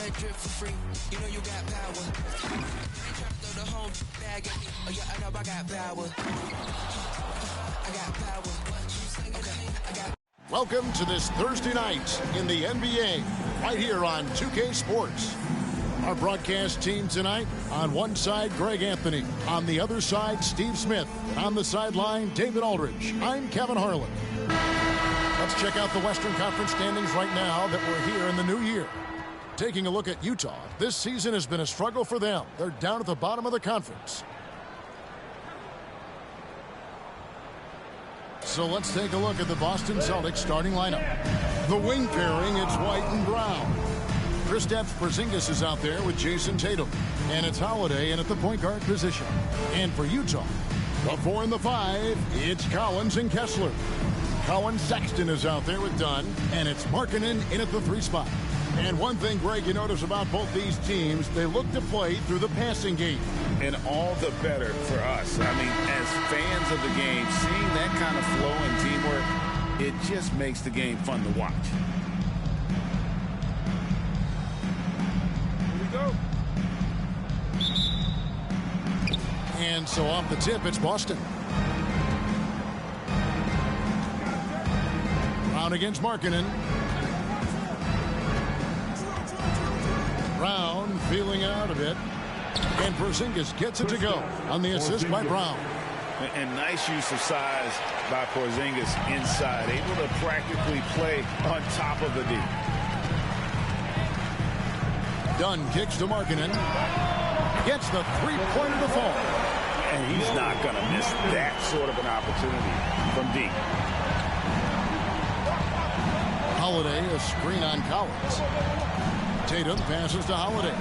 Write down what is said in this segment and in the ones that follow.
that drip for free. You know you got power. They try to throw the whole bag at me. Oh yeah, I know I got power. I got power. Okay, I got. Welcome to this Thursday night in the NBA, right here on 2K Sports. Our broadcast team tonight, on one side, Greg Anthony. On the other side, Steve Smith. On the sideline, David Aldridge. I'm Kevin Harlan. Let's check out the Western Conference standings right now that we're here in the new year. Taking a look at Utah, this season has been a struggle for them. They're down at the bottom of the conference. So let's take a look at the Boston Celtics starting lineup. The wing pairing, it's White and Brown. Kristaps Porzingis is out there with Jason Tatum. And it's Holiday in at the point guard position. And for Utah, the 4 and the 5, it's Collins and Kessler. Colin Sexton is out there with Dunn. And it's Markkanen in at the 3 spot. And one thing, Greg, you notice about both these teams, they look to play through the passing game. And all the better for us. I mean, as fans of the game, seeing that kind of flow and teamwork, it just makes the game fun to watch. Here we go. And so off the tip, it's Boston. Brown against Markkanen. Brown feeling it out a bit. And Porzingis gets it to go on the assist by Brown. And nice use of size by Porzingis inside. Able to practically play on top of the D. Dunn kicks to Markkanen. Gets the three-pointer to fall. And he's not going to miss that sort of an opportunity from deep. Holiday, a screen on Collins. Tatum passes to Holiday.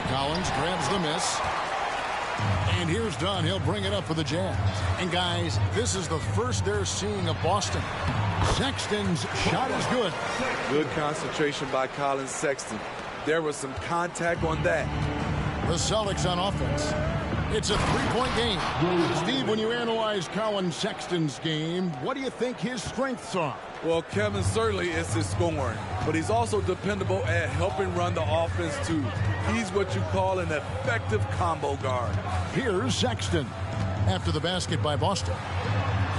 Collins grabs the miss. And here's Dunn. He'll bring it up for the Jazz. And guys, this is the first they're seeing of Boston. Sexton's shot is good. Good concentration by Colin Sexton. There was some contact on that. The Celtics on offense. It's a three-point game. Steve, when you analyze Colin Sexton's game, what do you think his strengths are? Well, Kevin, certainly it's his scoring, but he's also dependable at helping run the offense, too. He's what you call an effective combo guard. Here's Sexton. After the basket by Boston.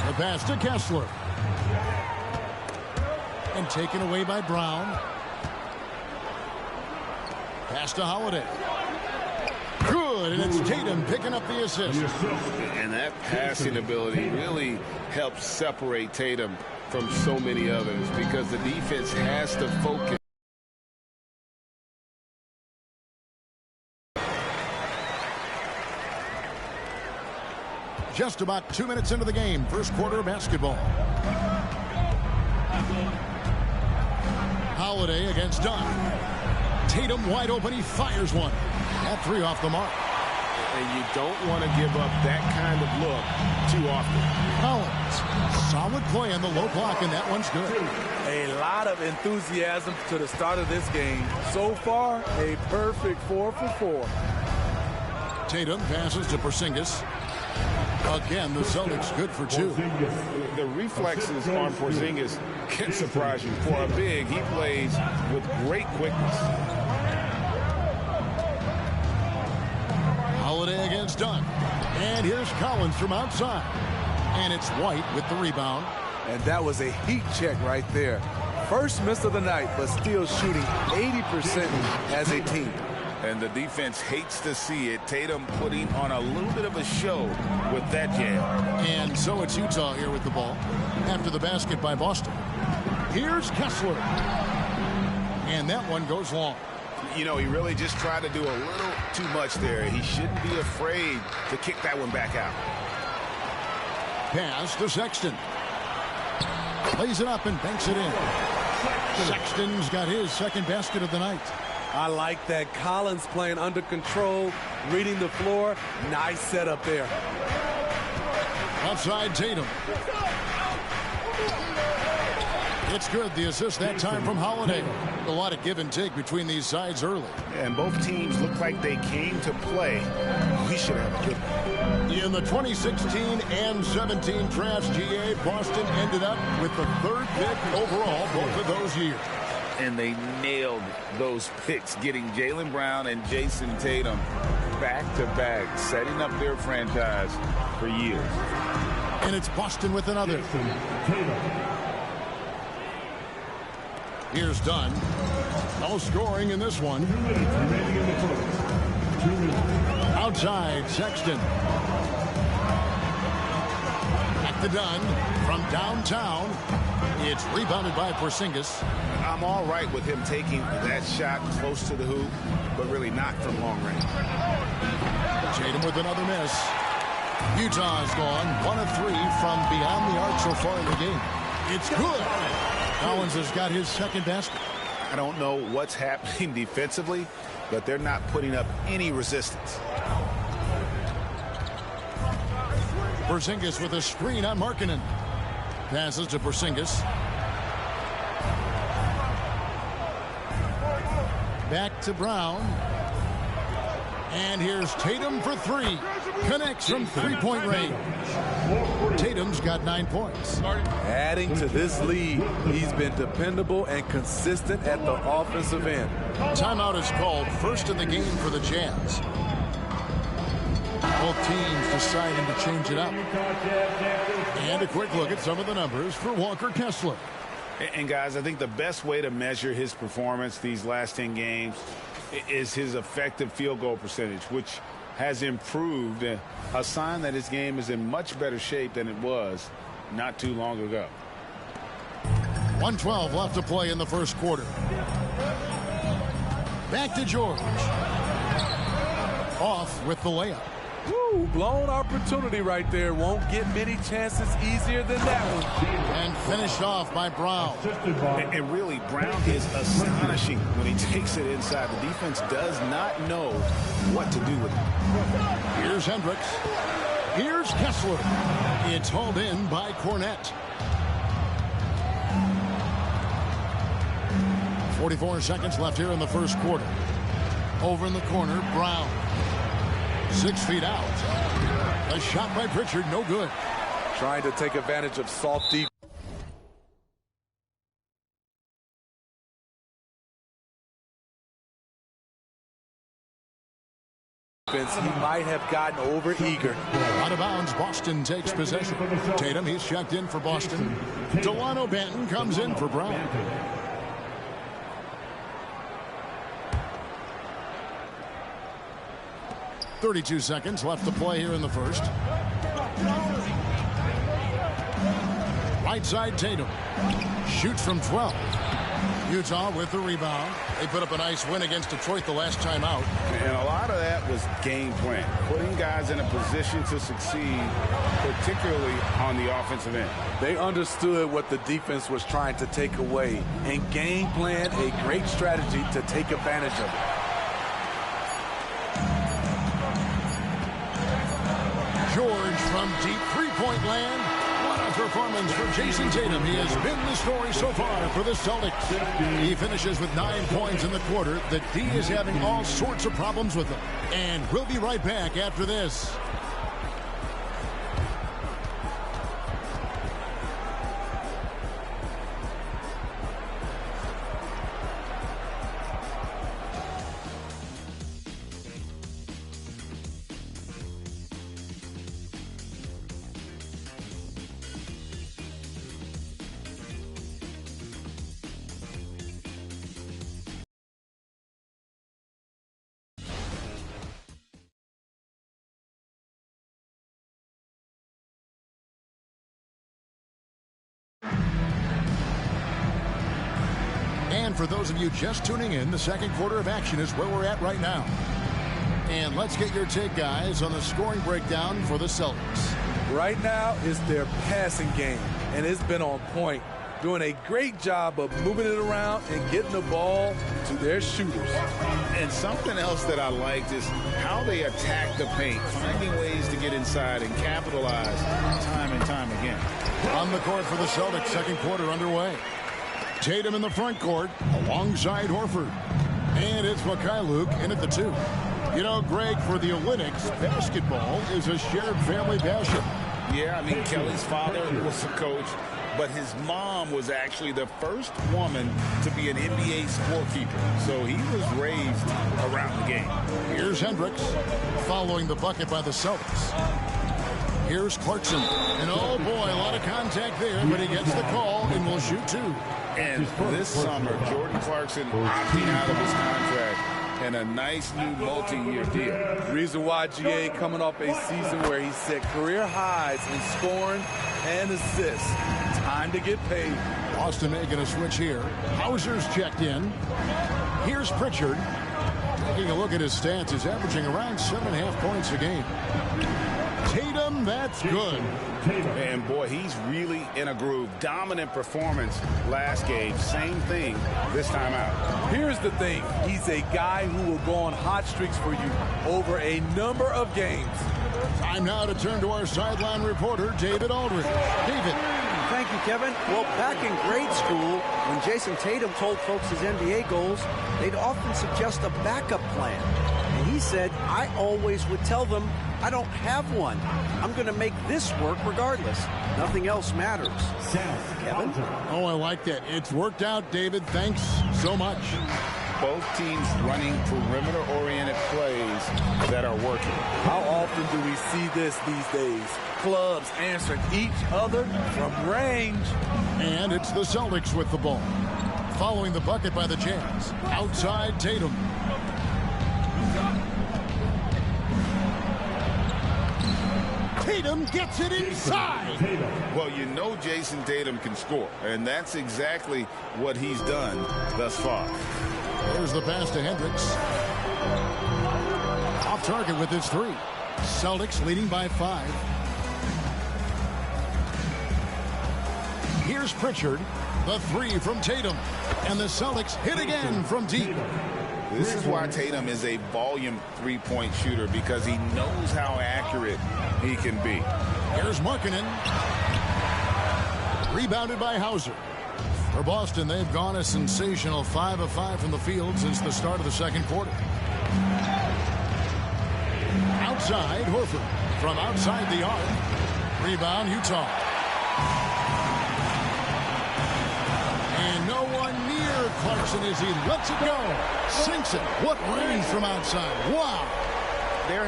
The pass to Kessler. And taken away by Brown. Pass to Holiday. Good, and it's Tatum picking up the assist. And that passing ability really helps separate Tatum from so many others because the defense has to focus. Just about 2 minutes into the game, first quarter of basketball. Holiday against Dunn. Tatum wide open, he fires one. That 3 off the mark. And you don't want to give up that kind of look too often. Collins, solid play on the low block, and that one's good. A lot of enthusiasm to the start of this game. So far, a perfect 4 for 4. Tatum passes to Porzingis. Again, the Celtics good for 2. The reflexes on Porzingis can surprise you. For a big, he plays with great quickness. Holiday against Dunn. And here's Collins from outside. And it's White with the rebound. And that was a heat check right there. First miss of the night, but still shooting 80% as a team. And the defense hates to see it. Tatum putting on a little bit of a show with that jam. And so it's Utah here with the ball. After the basket by Boston. Here's Kessler. And that one goes long. You know, he really just tried to do a little too much there. He shouldn't be afraid to kick that one back out. Pass to Sexton. Plays it up and banks it in. Sexton's got his second basket of the night. I like that. Collins playing under control, reading the floor. Nice setup there. Outside Tatum. It's good. The assist that time from Holiday. A lot of give and take between these sides early. And both teams look like they came to play we should have a good one. In the 2016 and 17 drafts, GA, Boston ended up with the 3rd pick overall both of those years. And they nailed those picks, getting Jaylen Brown and Jason Tatum back-to-back, setting up their franchise for years. And it's Boston with another. Here's Dunn. No scoring in this one. Outside, Sexton. Back to Dunn from downtown. It's rebounded by Porzingis. I'm all right with him taking that shot close to the hoop, but really not from long range. Tatum with another miss. Utah's gone 1 of 3 from beyond the arc so far in the game. It's good. Collins has got his 2nd basket. I don't know what's happening defensively, but they're not putting up any resistance. Porzingis with a screen on Markkanen. Passes to Porzingis. Back to Brown. And here's Tatum for 3. Connects from 3-point range. Tatum's got 9 points. Adding to this lead, he's been dependable and consistent at the offensive end. Timeout is called, first in the game for the Jazz. Both teams deciding to change it up. And a quick look at some of the numbers for Walker Kessler. And guys, I think the best way to measure his performance these last 10 games is his effective field goal percentage, which has improved, a sign that his game is in much better shape than it was not too long ago. 1:12 left to play in the first quarter. Back to George. Off with the layup. Woo, blown opportunity right there. Won't get many chances easier than that one. And finished off by Brown. And really, Brown is astonishing when he takes it inside. The defense does not know what to do with it. Here's Hendricks. Here's Kessler. It's hauled in by Cornette. 44 seconds left here in the first quarter. Over in the corner, Brown. 6 feet out. A shot by Pritchard, no good. Trying to take advantage of soft defense. He might have gotten over eager. Out of bounds, Boston takes possession. Tatum, he's checked in for Boston. Delano Banton comes in for Brown. .32 seconds left to play here in the first. Right side, Tatum. Shoots from 12. Utah with the rebound. They put up a nice win against Detroit the last time out. And a lot of that was game plan. Putting guys in a position to succeed, particularly on the offensive end. They understood what the defense was trying to take away and game plan a great strategy to take advantage of it. George from deep three-point land. What a performance for Jason Tatum. He has been the story so far for the Celtics. He finishes with 9 points in the quarter. The D is having all sorts of problems with him. And we'll be right back after this. And for those of you just tuning in, the second quarter of action is where we're at right now. And let's get your take, guys, on the scoring breakdown for the Celtics. Right now, it's their passing game, and it's been on point, doing a great job of moving it around and getting the ball to their shooters. And something else that I liked is how they attack the paint, finding ways to get inside and capitalize time and time again. On the court for the Celtics, second quarter underway. Tatum in the front court alongside Horford. And it's Mikhailuk in at the 2. You know, Greg, for the Olympics, basketball is a shared family passion. Yeah, I mean, Kelly's father was a coach, but his mom was actually the first woman to be an NBA scorekeeper. So he was raised around the game. Here's Hendricks following the bucket by the Celtics. Here's Clarkson. And oh boy, a lot of contact there, but he gets the call and will shoot two. And this summer, Jordan Clarkson opting out of his contract and a nice new multi-year deal. Reason why GA coming off a season where he set career highs in scoring and assists. Time to get paid. Boston making a switch here. Hauser's checked in. Here's Pritchard. Taking a look at his stats, he's averaging around 7.5 points a game. Tatum, that's good. And boy, he's really in a groove. Dominant performance last game. Same thing this time out. Here's the thing. He's a guy who will go on hot streaks for you over a number of games. Time now to turn to our sideline reporter, David Aldridge. David. Thank you, Kevin. Well, back in grade school, when Jason Tatum told folks his NBA goals, they'd often suggest a backup plan. And he said, I always would tell them, I don't have one. I'm going to make this work regardless. Nothing else matters. Kevin? Oh, I like that. It's worked out, David. Thanks so much. Both teams running perimeter-oriented plays that are working. How often do we see this these days? Clubs answering each other from range. And it's the Celtics with the ball. Following the bucket by the Jazz. Outside Tatum. Tatum gets it inside. Well, you know Jason Tatum can score, and that's exactly what he's done thus far. There's the pass to Hendricks. Off target with his three. Celtics leading by 5. Here's Pritchard. The three from Tatum. And the Celtics hit again from deep. This is why Tatum is a volume three-point shooter, because he knows how accurate he can be. Here's Markkanen. Rebounded by Hauser. For Boston, they've gone a sensational 5 of 5 from the field since the start of the second quarter. Outside, Horford. From outside the arc. Rebound, Utah. And no one near Clarkson as he lets it go. Sinks it. What range from outside. Wow. They're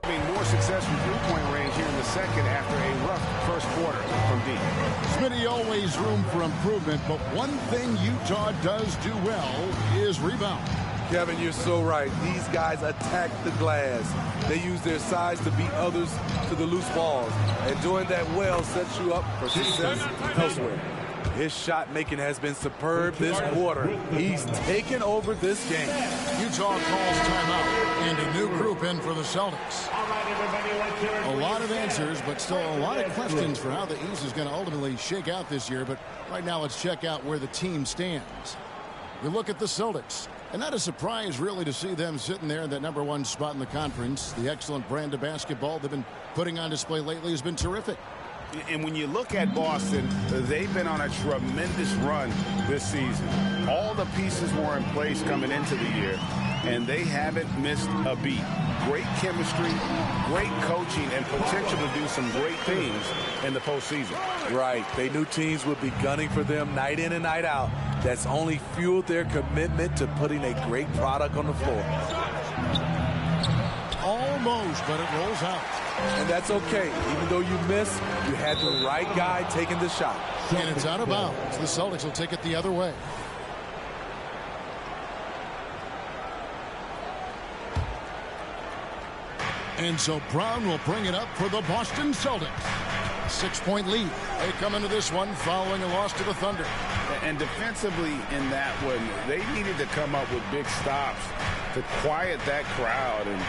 having more success from three-point range here in the second after a rough first quarter from deep. Smitty, always room for improvement, but one thing Utah does do well is rebound. Kevin, you're so right. These guys attack the glass. They use their size to beat others to the loose balls. And doing that well sets you up for success elsewhere. His shot making has been superb this quarter. He's taken over this game. Utah calls timeout and a new group in for the Celtics. A lot of answers, but still a lot of questions for how the East is going to ultimately shake out this year. But right now, let's check out where the team stands. We look at the Celtics, and not a surprise really to see them sitting there in that #1 spot in the conference. The excellent brand of basketball they've been putting on display lately has been terrific. And when you look at Boston, they've been on a tremendous run this season. All the pieces were in place coming into the year, and they haven't missed a beat. Great chemistry, great coaching, and potential to do some great things in the postseason. Right. They knew teams would be gunning for them night in and night out. That's only fueled their commitment to putting a great product on the floor. Almost, but it rolls out. And that's okay. Even though you miss, you had the right guy taking the shot. And it's out of bounds. The Celtics will take it the other way. And so Brown will bring it up for the Boston Celtics. 6-point lead. They come into this one following a loss to the Thunder. And defensively in that one, they needed to come up with big stops to quiet that crowd, and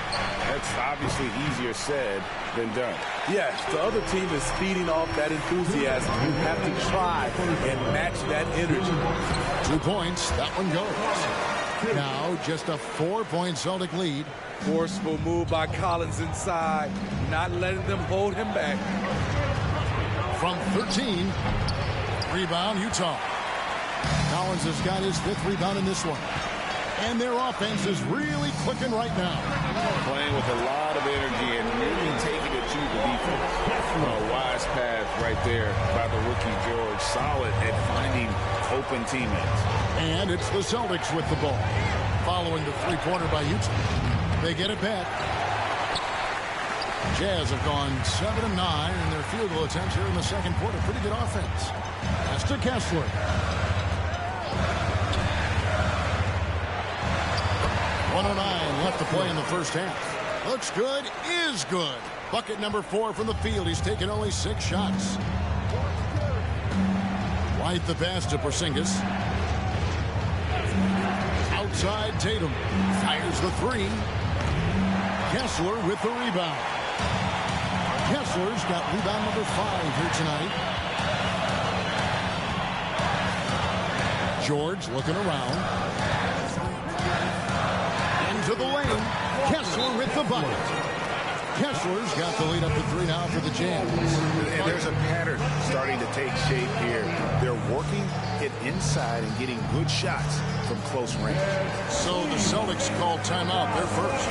that's obviously easier said than done. Yes, the other team is feeding off that enthusiasm. You have to try and match that energy. 2 points, that one goes. Now just a 4-point Celtic lead. Forceful move by Collins inside, not letting them hold him back. From 13, rebound Utah. Collins has got his 5th rebound in this one. And their offense is really clicking right now. Playing with a lot of energy and really taking it to the defense. A wise pass right there by the rookie George. Solid at finding open teammates. And it's the Celtics with the ball. Following the three-pointer by Utah. They get it back. Jazz have gone 7 of 9 in their field goal attempts here in the second quarter. Pretty good offense. That's to Kessler. 1:09 left to play in the first half. Looks good, is good. Bucket number 4 from the field. He's taken only 6 shots. White the pass to Porzingis. Outside Tatum. Fires the 3. Kessler with the rebound. Kessler's got rebound number 5 here tonight. George looking around. Into the lane. Kessler with the bucket. Kessler's got the lead up to 3 now for the Jazz. And there's a pattern starting to take shape here. They're working it inside and getting good shots from close range. So the Celtics call timeout. They're first.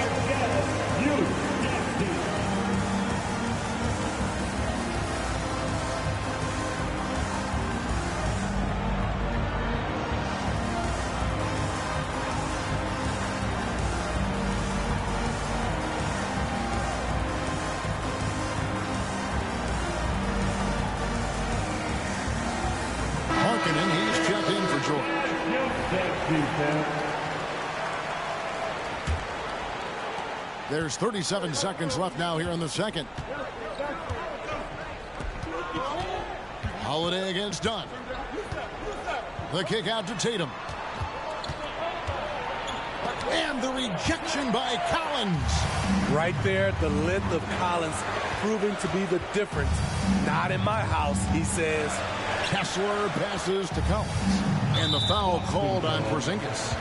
He's checked in for George. There's 37 seconds left now here in the second. Holiday against Dunn. The kick out to Tatum. And the rejection by Collins. Right there, the length of Collins proving to be the difference. Not in my house, he says. Kessler passes to Collins. And the foul called on Porzingis.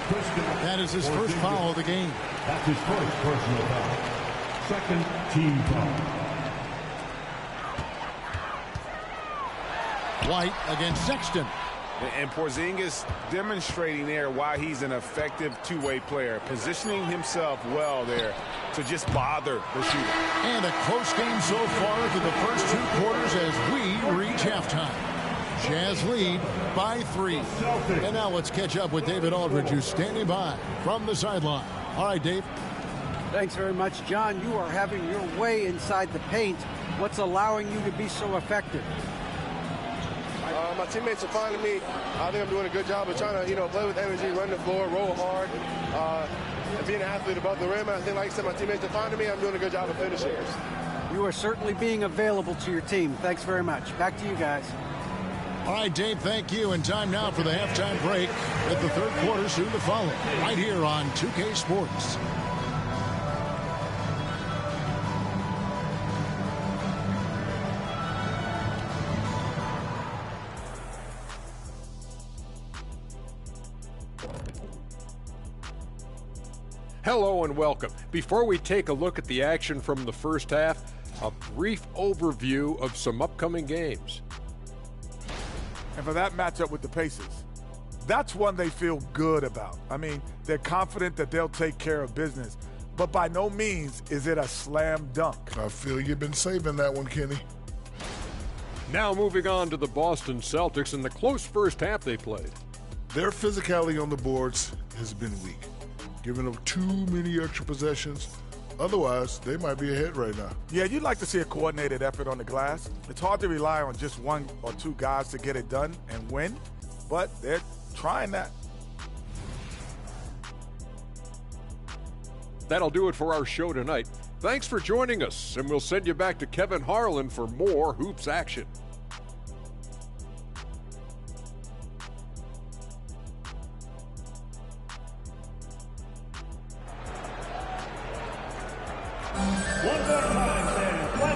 That is his first foul of the game. That's his first personal foul. Second team foul. White against Sexton. And Porzingis demonstrating there why he's an effective two-way player, positioning himself well there to just bother the shooter. And a close game so far through the first 2 quarters as we reach halftime. Jazz lead by 3. And now let's catch up with David Aldridge, who's standing by from the sideline. All right, Dave. Thanks very much, John. You are having your way inside the paint. What's allowing you to be so effective? My teammates are finding me. I think I'm doing a good job of trying to, play with energy, run the floor, roll hard, and being an athlete above the rim. I think, like I said, my teammates are finding me. I'm doing a good job of finishing. You are certainly being available to your team. Thanks very much. Back to you guys. All right, Dave, thank you. And time now for the halftime break with the third quarter soon to follow right here on 2K Sports. Hello and welcome. Before we take a look at the action from the first half, a brief overview of some upcoming games. And for that matchup with the Pacers, that's one they feel good about. I mean, they're confident that they'll take care of business, but by no means is it a slam dunk. I feel you've been saving that one, Kenny. Now moving on to the Boston Celtics and the close first half they played. Their physicality on the boards has been weak, giving them too many extra possessions. Otherwise, they might be ahead right now. Yeah, you'd like to see a coordinated effort on the glass. It's hard to rely on just 1 or 2 guys to get it done and win, but they're trying that. That'll do it for our show tonight. Thanks for joining us, and we'll send you back to Kevin Harlan for more Hoops action.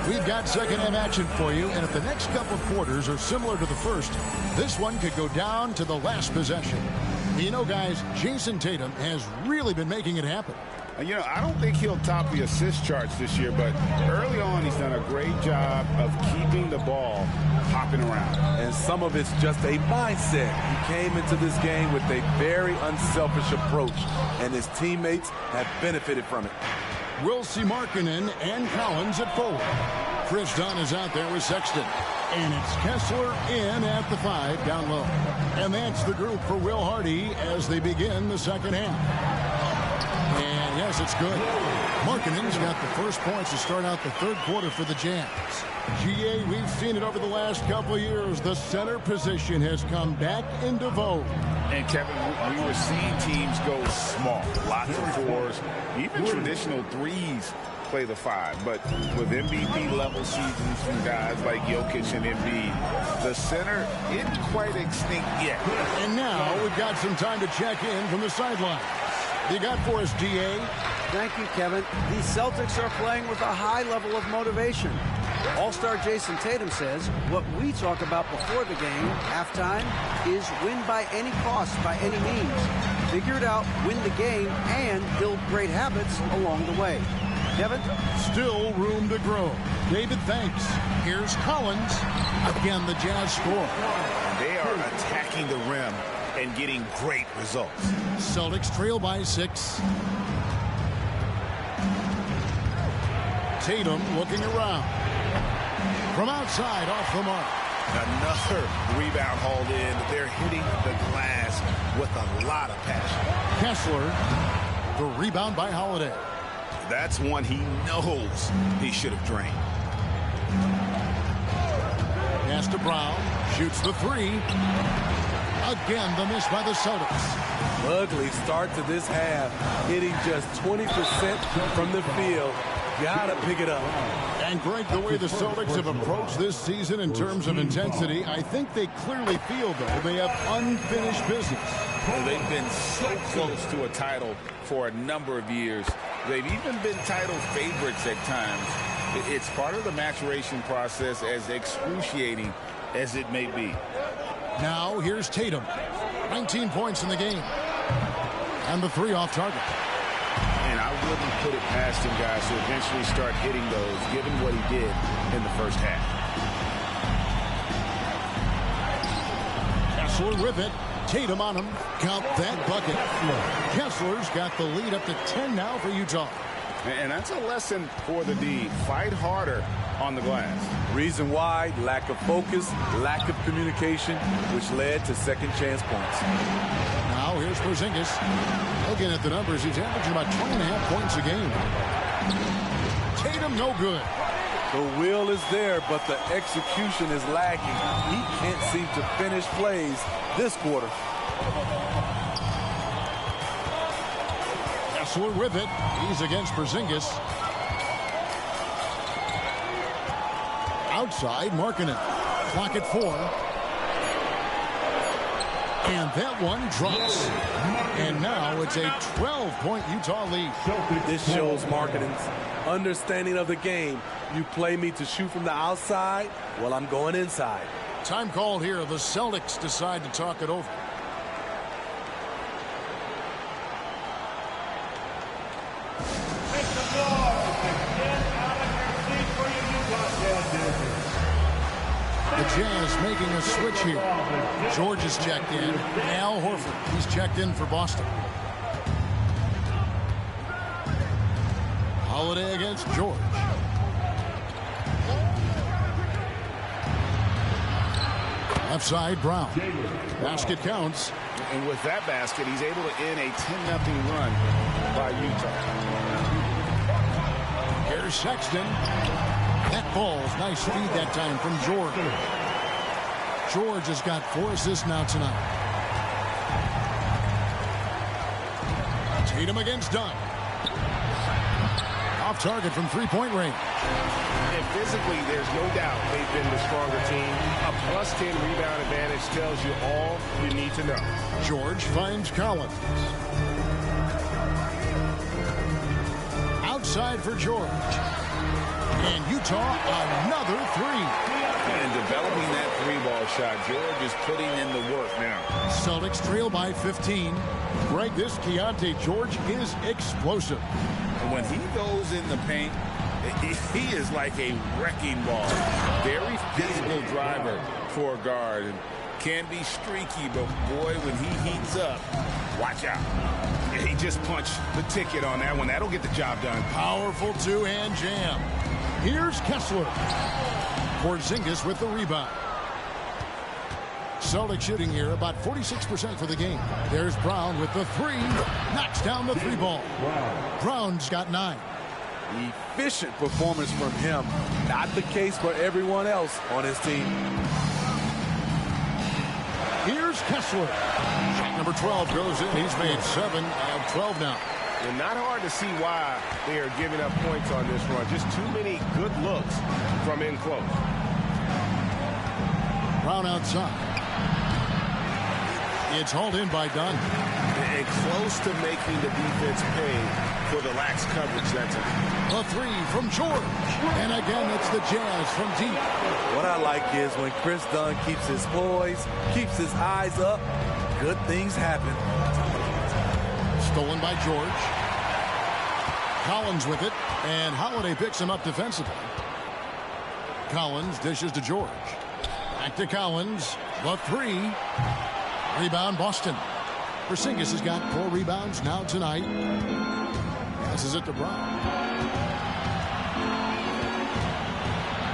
We've got second half action for you, and if the next couple quarters are similar to the first, this one could go down to the last possession. You know, guys, Jason Tatum has really been making it happen. I don't think he'll top the assist charts this year, but early on he's done a great job of keeping the ball hopping around. And some of it's just a mindset. He came into this game with a very unselfish approach, and his teammates have benefited from it. We'll see Markkanen and Collins at forward. Chris Dunn is out there with Sexton. And it's Kessler in at the 5 down low. And that's the group for Will Hardy as they begin the second half. And yes, it's good. Markkanen's got the first points to start out the third quarter for the Jazz. GA, we've seen it over the last couple of years. The center position has come back into vogue. And Kevin, we were seeing teams go small. Lots of fours, even traditional threes play the 5. But with MVP-level seasons from guys like Jokic and Embiid, the center isn't quite extinct yet. And now we've got some time to check in from the sideline. You got for us, DA? Thank you, Kevin. The Celtics are playing with a high level of motivation. All-star Jason Tatum says what we talk about before the game, halftime, is win by any cost, by any means. Figure it out, win the game, and build great habits along the way. Kevin? Still room to grow. David, thanks. Here's Collins. Again, the Jazz score. They are attacking the rim and getting great results. Celtics trail by 6. Tatum looking around. From outside, off the mark. Another rebound hauled in. They're hitting the glass with a lot of passion. Kessler, the rebound by Holiday. That's one he knows he should have drained. Pass to Brown. Shoots the 3. Again, the miss by the Celtics. Ugly start to this half. Hitting just 20% from the field. Gotta pick it up. And Greg, the way the Celtics have approached this season in terms of intensity, I think they clearly feel, though, they have unfinished business. Well, they've been so close to a title for a number of years. They've even been title favorites at times. It's part of the maturation process, as excruciating as it may be. Now, here's Tatum. 19 points in the game. And the 3 off target. And I wouldn't put it past him, guys, to eventually start hitting those, given what he did in the first half. Kessler with it. Tatum on him. Count that bucket. Kessler's got the lead up to 10 now for Utah. And that's a lesson for the D. Fight harder on the glass. Reason why, lack of focus, lack of communication, which led to second chance points. Now here's Porzingis. Looking at the numbers, he's averaging about 20.5 points a game. Tatum no good. The will is there, but the execution is lacking. He can't seem to finish plays this quarter. Kessler with it. He's against Porzingis. Outside, Markkanen. Clock at 4. And that one drops. And now it's a 12-point Utah lead. This shows Markkanen's understanding of the game. You play me to shoot from the outside, well, I'm going inside. Time called here. The Celtics decide to talk it over. The Jazz making a switch here. George is checked in. Al Horford, he's checked in for Boston. Holiday against George. Left side, Brown. Basket counts. And with that basket, he's able to end a 10-0 run by Utah. Here's Sexton. That falls. Nice feed that time from George. George has got 4 assists now tonight. Tatum against Dunn. Off target from three-point range. And physically, there's no doubt they've been the stronger team. A +10 rebound advantage tells you all you need to know. George finds Collins. Outside for George. And Utah, another 3. And developing that three-ball shot, George is putting in the work now. Celtics trail by 15. Greg, this Keontae George is explosive. And when he goes in the paint, he is like a wrecking ball. Very physical driver for a guard. And can be streaky, but boy, when he heats up, watch out. He just punched the ticket on that one. That'll get the job done. Powerful two-hand jam. Here's Kessler. Porzingis with the rebound. Celtics shooting here about 46% for the game. There's Brown with the three. Knocks down the three ball. Brown's got 9. Efficient performance from him. Not the case for everyone else on his team. Here's Kessler. Shot number 12 goes in. He's made 7 of 12 now. And not hard to see why they are giving up points on this run. Just too many good looks from in close. Brown outside. It's hauled in by Dunn. And close to making the defense pay for the lax coverage that time. A three from George. And again, it's the Jazz from deep. What I like is when Chris Dunn keeps his poise, keeps his eyes up, good things happen. Stolen by George. Collins with it. And Holiday picks him up defensively. Collins dishes to George. Back to Collins. The three. Rebound Boston. Porzingis has got 4 rebounds now tonight. Passes it to Brown.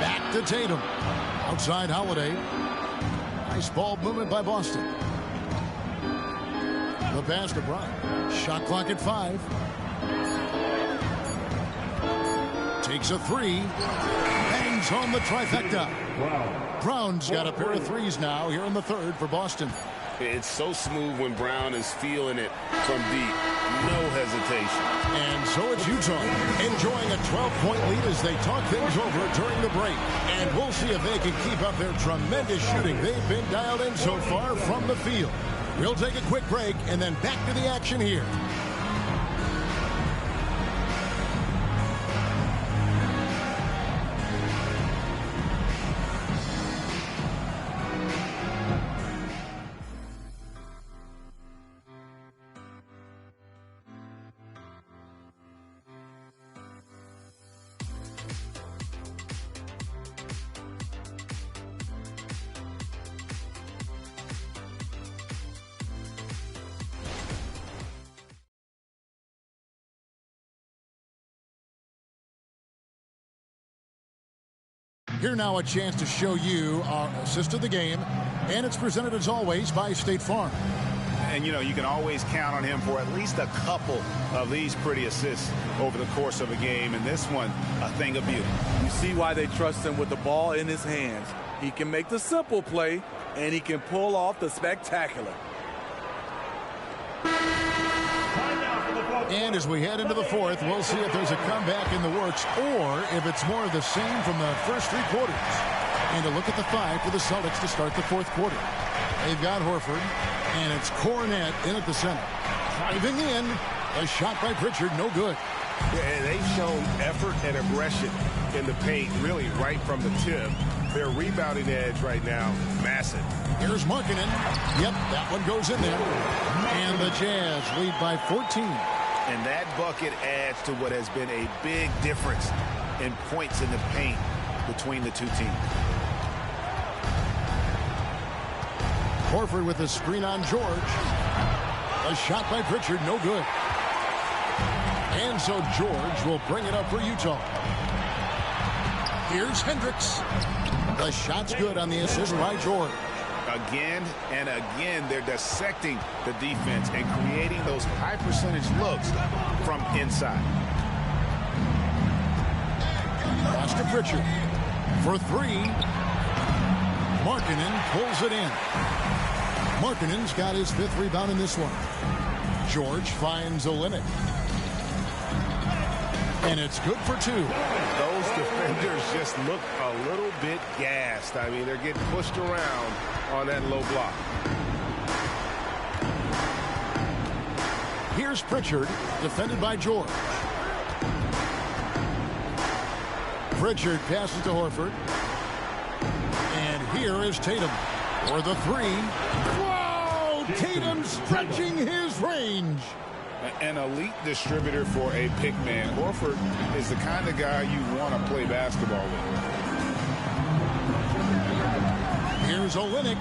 Back to Tatum. Outside Holiday. Nice ball movement by Boston. The pass to Brown. Shot clock at 5. Takes a three. Bangs home the trifecta. Brown's got a pair of threes now here in the third for Boston. It's so smooth when Brown is feeling it from deep. No hesitation. And so it's Utah enjoying a 12-point lead as they talk things over during the break. And we'll see if they can keep up their tremendous shooting. They've been dialed in so far from the field. We'll take a quick break and then back to the action here. Here now a chance to show you our assist of the game, and it's presented as always by State Farm. And you know, you can always count on him for at least a couple of these pretty assists over the course of a game, and this one, a thing of beauty. You see why they trust him with the ball in his hands. He can make the simple play, and he can pull off the spectacular. And as we head into the fourth, we'll see if there's a comeback in the works or if it's more of the same from the first 3 quarters. And a look at the 5 for the Celtics to start the fourth quarter. They've got Horford, and it's Cornet in at the center. Driving in, a shot by Pritchard, no good. Yeah, and they've shown effort and aggression in the paint, really right from the tip. Their rebounding edge right now, massive. Here's Markkanen. Yep, that one goes in there. And the Jazz lead by 14. And that bucket adds to what has been a big difference in points in the paint between the two teams. Horford with a screen on George. A shot by Pritchard, no good. And so George will bring it up for Utah. Here's Hendricks. The shot's good on the assist by George. Again and again, they're dissecting the defense and creating those high percentage looks from inside. Pass to Pritchard for 3. Markkanen pulls it in. Markkanen's got his 5th rebound in this one. George finds Olynyk. And it's good for 2. Those defenders just look a little bit gassed. I mean, they're getting pushed around on that low block. Here's Pritchard, defended by George. Pritchard passes to Horford. Here is Tatum for the three. Whoa! Tatum stretching his range. An elite distributor for a pick man. Horford is the kind of guy you want to play basketball with. Here's Olynyk.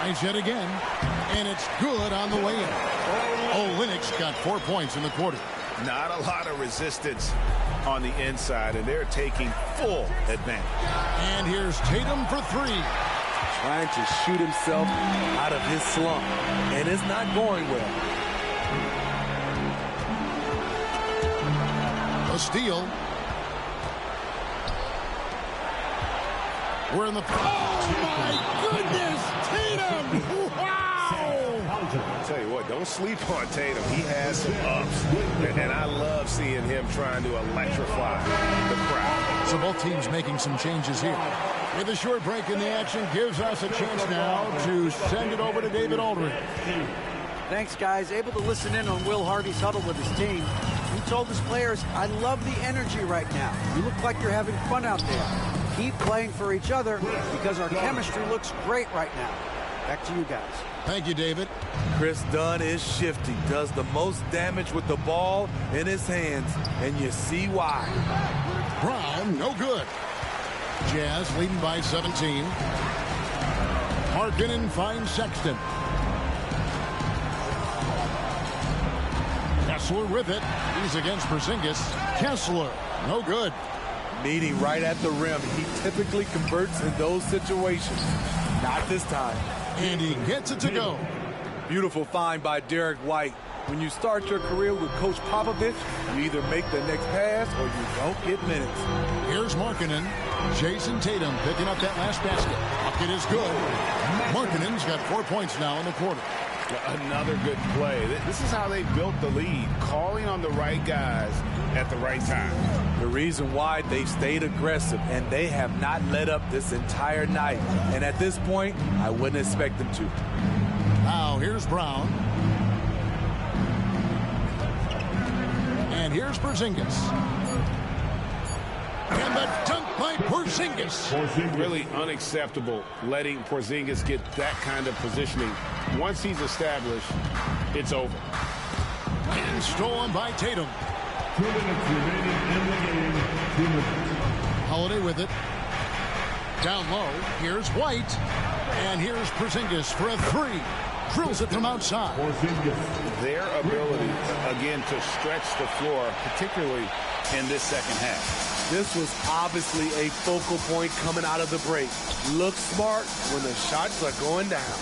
Tries yet again, and it's good on the way in. Olynyk's got 4 points in the quarter. Not a lot of resistance on the inside, and they're taking full advantage. And here's Tatum for three. Trying to shoot himself out of his slump, and it's not going well. A steal. We're in the... Oh, my goodness! Tatum! Wow! I'll tell you what, don't sleep on Tatum. He has some ups, and I love seeing him trying to electrify the crowd. So both teams making some changes here. With a short break in the action, gives us a chance now to send it over to David Aldridge. Thanks, guys. Able to listen in on Will Hardy's huddle with his team. He told his players, I love the energy right now. You look like you're having fun out there. Keep playing for each other because our chemistry looks great right now. Back to you guys. Thank you, David. Chris Dunn is shifty, does the most damage with the ball in his hands, and you see why. Brown, no good. Jazz leading by 17. Markkanen finds Sexton. Kessler with it. He's against Porzingis. Kessler, no good. Meeting right at the rim. He typically converts in those situations. Not this time. And he gets it to go. Beautiful find by Derek White. When you start your career with Coach Popovich, you either make the next pass or you don't get minutes. Here's Markkanen. Jason Tatum picking up that last basket. Bucket is good. Markkanen's got 4 points now in the quarter. Another good play. This is how they built the lead, calling on the right guys at the right time. The reason why they stayed aggressive, and they have not let up this entire night. And at this point, I wouldn't expect them to. Now here's Brown. And here's Porzingis. And the dunk by Porzingis. Really unacceptable letting Porzingis get that kind of positioning. Once he's established, it's over. And stolen by Tatum. 2 minutes remaining in the game. 2 minutes. Holiday with it. Down low. Here's White. And here's Porzingis for a three. Drills it from outside. Their ability, again, to stretch the floor, particularly in this second half. This was obviously a focal point coming out of the break. Look smart when the shots are going down.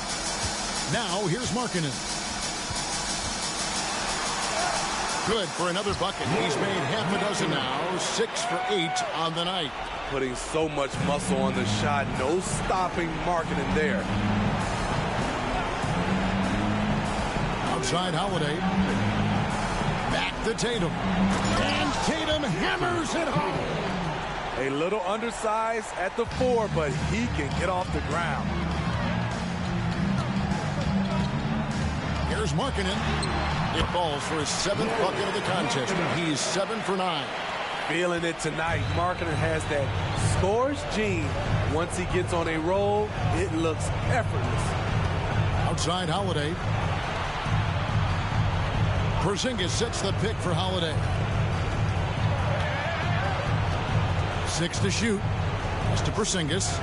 Now here's Markkanen. Good for another bucket. He's made half a dozen now. 6 for 8 on the night. Putting so much muscle on the shot. No stopping Markkanen there. Outside Holiday. Back to Tatum. And Tatum hammers it home. A little undersized at the 4, but he can get off the ground. Here's Markkanen. It falls for his 7th bucket of the contest. He's 7 for 9. Feeling it tonight. Markkanen has that scores gene. Once he gets on a roll, it looks effortless. Outside Holiday. Porzingis sets the pick for Holiday. 6 to shoot. It's to Porzingis.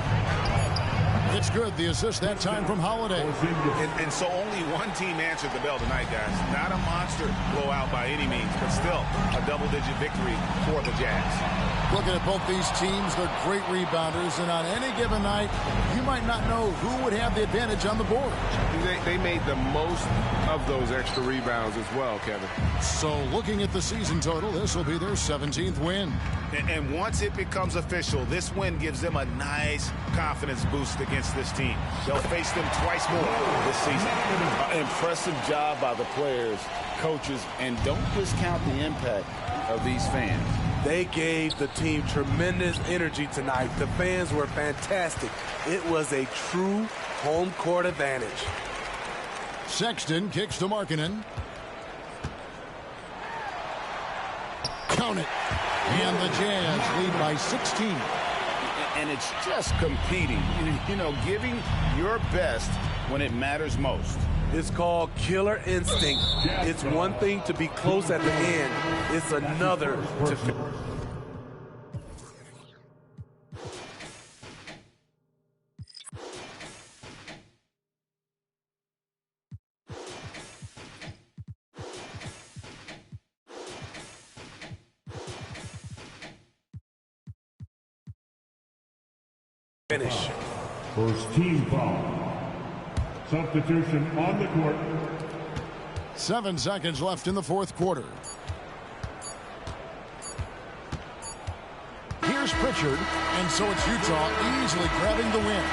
It's good. The assist that time from Holiday. And so only one team answered the bell tonight, guys. Not a monster blowout by any means, but still a double-digit victory for the Jazz. Looking at both these teams, they're great rebounders, and on any given night, you might not know who would have the advantage on the board. They made the most of those extra rebounds as well, Kevin. So looking at the season total, this will be their 17th win. And once it becomes official, this win gives them a nice confidence boost against this team. They'll face them twice more this season. Impressive job by the players, coaches, and don't discount the impact of these fans. They gave the team tremendous energy tonight. The fans were fantastic. It was a true home court advantage. Sexton kicks to Markkanen. Count it. And the Jazz lead by 16. And it's just competing, you know, giving your best when it matters most. It's called killer instinct. It's one thing to be close at the end. It's another to finish. First team foul. Substitution on the court. 7 seconds left in the fourth quarter. Here's Pritchard, and so it's Utah easily grabbing the win.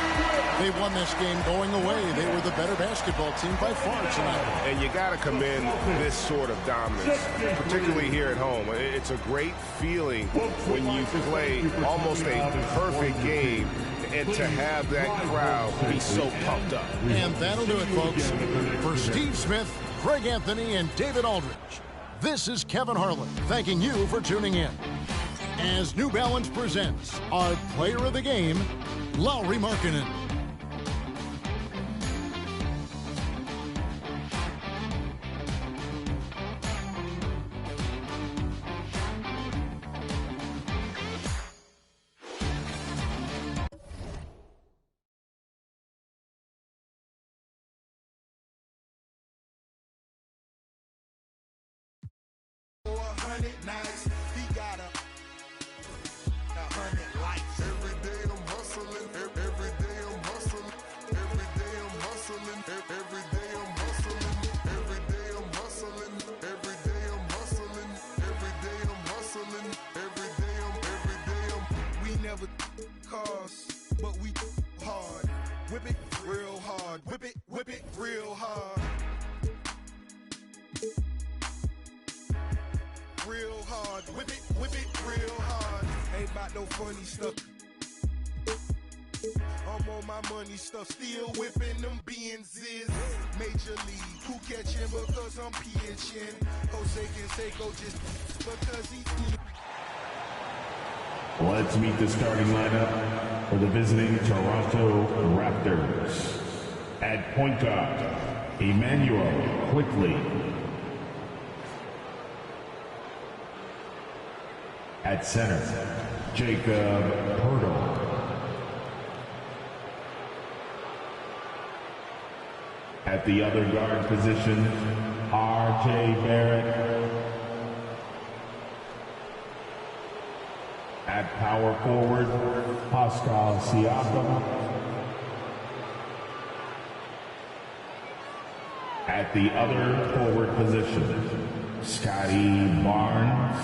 They won this game going away. They were the better basketball team by far tonight. And you got to commend this sort of dominance, particularly here at home. It's a great feeling when you play almost a perfect game and to have that crowd be so pumped up. And that'll do it, folks. For Steve Smith, Craig Anthony, and David Aldridge, this is Kevin Harlan thanking you for tuning in. As New Balance presents our player of the game, Lauri Markkanen. But we hard. Whip it real hard. Whip it real hard. Real hard. Whip it real hard. Ain't about no funny stuff. I'm on my money stuff, still whipping them Benzes. Major league, who catching because I'm pitching. Jose Canseco just because he. Let's meet the starting lineup for the visiting Toronto Raptors. At point guard, Emmanuel Quickly. At center, Jacob Poeltl. At the other guard position, R.J. Barrett. At power forward, Pascal Siakam. At the other forward position, Scotty Barnes.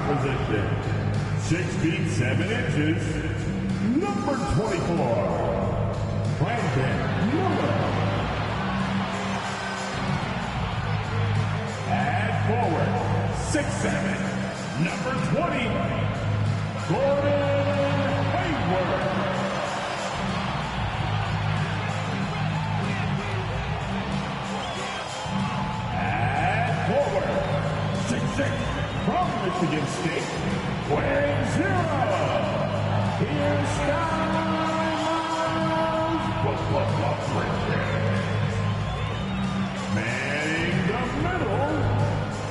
Position, 6 feet 7 inches, number 24, Brandon Miller. At forward, 6'7", number 20, Gordon Hayward. At forward, 6'6", from Michigan State, wearing 0. Here's Styles Bridges. Manning the middle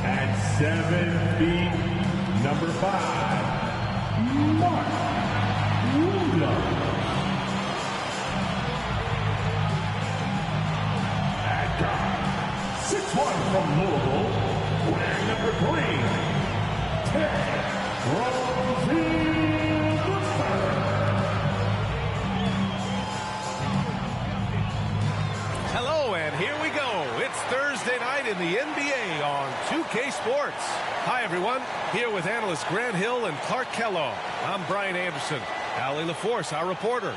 at 7 feet, number 5, Mark Williams. At guard, 6'1" from Louisville, wearing number 3. Hello, and here we go. It's Thursday night in the NBA on 2K Sports. Hi, everyone. Here with analysts Grant Hill and Clark Kellogg. I'm Brian Anderson. Allie LaForce, our reporter.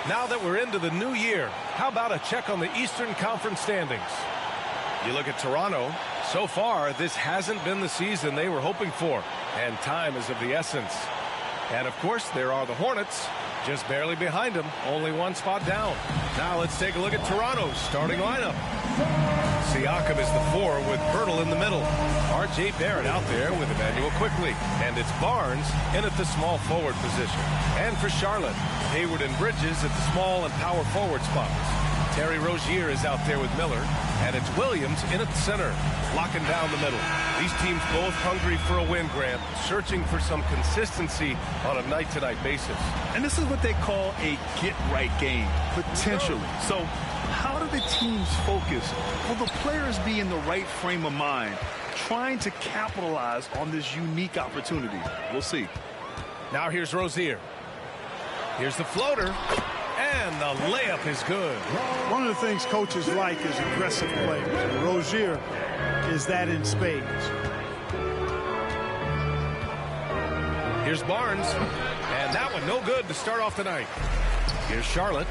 Now that we're into the new year, how about a check on the Eastern Conference standings? You look at Toronto. So far, this hasn't been the season they were hoping for, and time is of the essence. And, of course, there are the Hornets, just barely behind them, only one spot down. Now let's take a look at Toronto's starting lineup. Siakam is the 4 with Pirtle in the middle. R.J. Barrett out there with Emmanuel Quickly. And it's Barnes in at the small forward position. And for Charlotte, Hayward and Bridges at the small and power forward spots. Terry Rozier is out there with Miller. And it's Williams in at the center, locking down the middle. These teams both hungry for a win, Grant, searching for some consistency on a night-to-night basis. And this is what they call a get-right game, potentially. So how do the teams focus? Will the players be in the right frame of mind, trying to capitalize on this unique opportunity? We'll see. Now here's Rozier. Here's the floater. And the layup is good. One of the things coaches like is aggressive players. And Rozier is that in spades. Here's Barnes. And that one no good to start off the night. Here's Charlotte.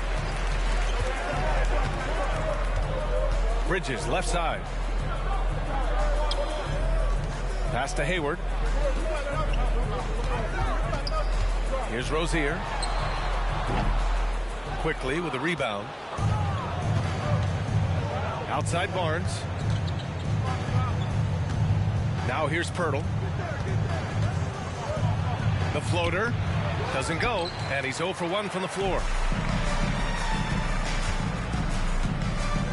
Bridges left side. Pass to Hayward. Here's Rozier. Quickly with a rebound. Outside Barnes. Now here's Pirtle. The floater doesn't go, and he's 0 for 1 from the floor.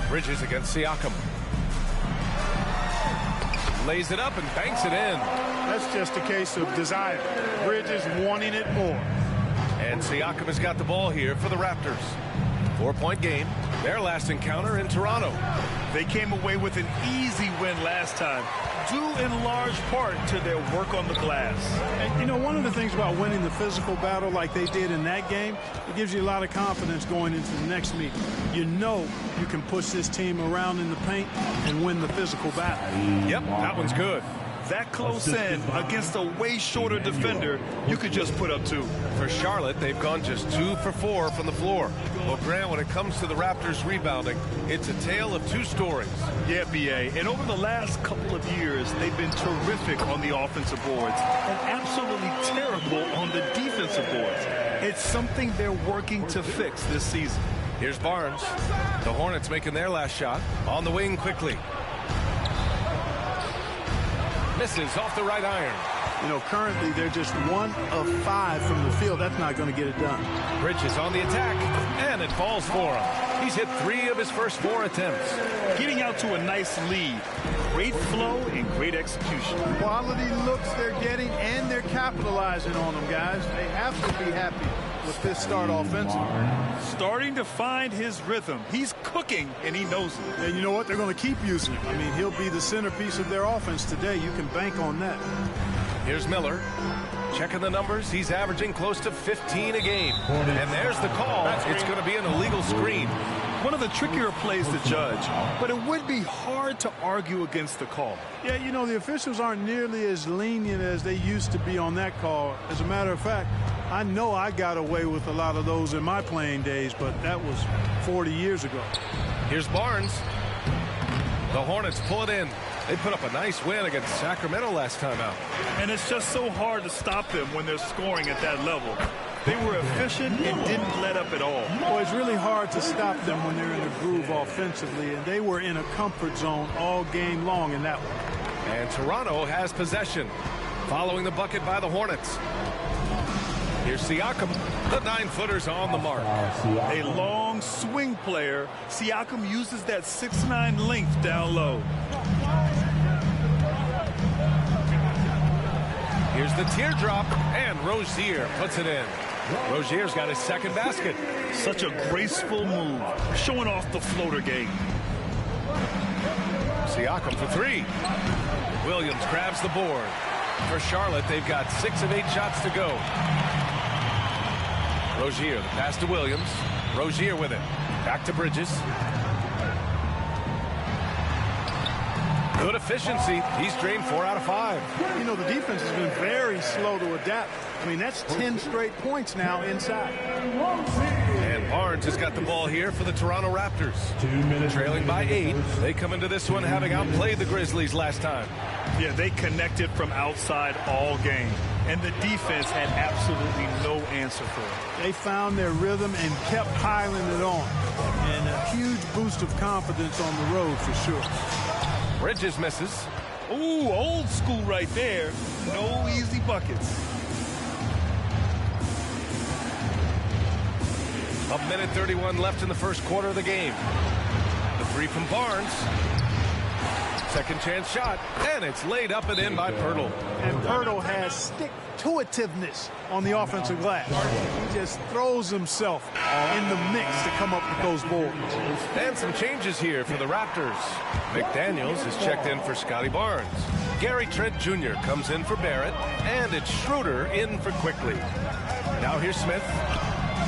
Bridges against Siakam. Lays it up and banks it in. That's just a case of desire. Bridges wanting it more. And Siakam has got the ball here for the Raptors. 4-point game. Their last encounter in Toronto. They came away with an easy win last time, due in large part to their work on the glass. And, you know, one of the things about winning the physical battle like they did in that game, it gives you a lot of confidence going into the next meeting. You know you can push this team around in the paint and win the physical battle. Yep, that one's good. That close in against a way shorter defender, you could just put up 2. For Charlotte, they've gone just 2 for 4 from the floor. Well, Grant, when it comes to the Raptors rebounding, it's a tale of 2 stories. Yeah, B.A. And over the last couple of years, they've been terrific on the offensive boards and absolutely terrible on the defensive boards. It's something they're working to fix this season. Here's Barnes. The Hornets making their last shot. On the wing quickly. Misses off the right iron. You know, currently they're just 1 of 5 from the field. That's not going to get it done. Bridges on the attack, and it falls for him. He's hit 3 of his first 4 attempts. Getting out to a nice lead. Great flow and great execution. Quality looks they're getting, and they're capitalizing on them, guys. They have to be happy with this start offensively. Starting to find his rhythm. He's cooking, and he knows it. And you know what? They're going to keep using him. I mean, he'll be the centerpiece of their offense today. You can bank on that. Here's Miller. Checking the numbers. He's averaging close to 15 a game. And there's the call. It's going to be an illegal screen. One of the trickier plays to judge, but it would be hard to argue against the call. Yeah, you know, the officials aren't nearly as lenient as they used to be on that call. As a matter of fact, I know I got away with a lot of those in my playing days, but that was 40 years ago. Here's Barnes. The Hornets pull it in. They put up a nice win against Sacramento last time out. And it's just so hard to stop them when they're scoring at that level. They were efficient and didn't let up at all. Well, it's really hard to stop them when they're in a groove offensively, and they were in a comfort zone all game long in that one. And Toronto has possession, following the bucket by the Hornets. Here's Siakam. The 9-footer's on the mark. A long swing player. Siakam uses that 6'9" length down low. Here's the teardrop, and Rozier puts it in. Rozier's got his second basket. Such a graceful move, showing off the floater game. Siakam for 3. Williams grabs the board. For Charlotte, they've got 6 of 8 shots to go. Rozier, the pass to Williams. Rozier with it. Back to Bridges. Good efficiency. He's drained 4 out of 5. You know, the defense has been very slow to adapt. I mean, that's 10 straight points now inside. And Barnes has got the ball here for the Toronto Raptors. 2 minutes. Trailing by 8. They come into this one having outplayed the Grizzlies last time. Yeah, they connected from outside all game, and the defense had absolutely no answer for it. They found their rhythm and kept piling it on. And a huge boost of confidence on the road for sure. Bridges misses. Ooh, old school right there. No easy buckets. A minute 31 left in the first quarter of the game. The three from Barnes. Second chance shot, and it's laid up and in by Pirtle. And Pirtle has stick-to-itiveness on the offensive glass. He just throws himself in the mix to come up with those boards. And some changes here for the Raptors. McDaniels is checked in for Scotty Barnes. Gary Trent Jr. comes in for Barrett, and it's Schroeder in for Quickly. Now here's Smith,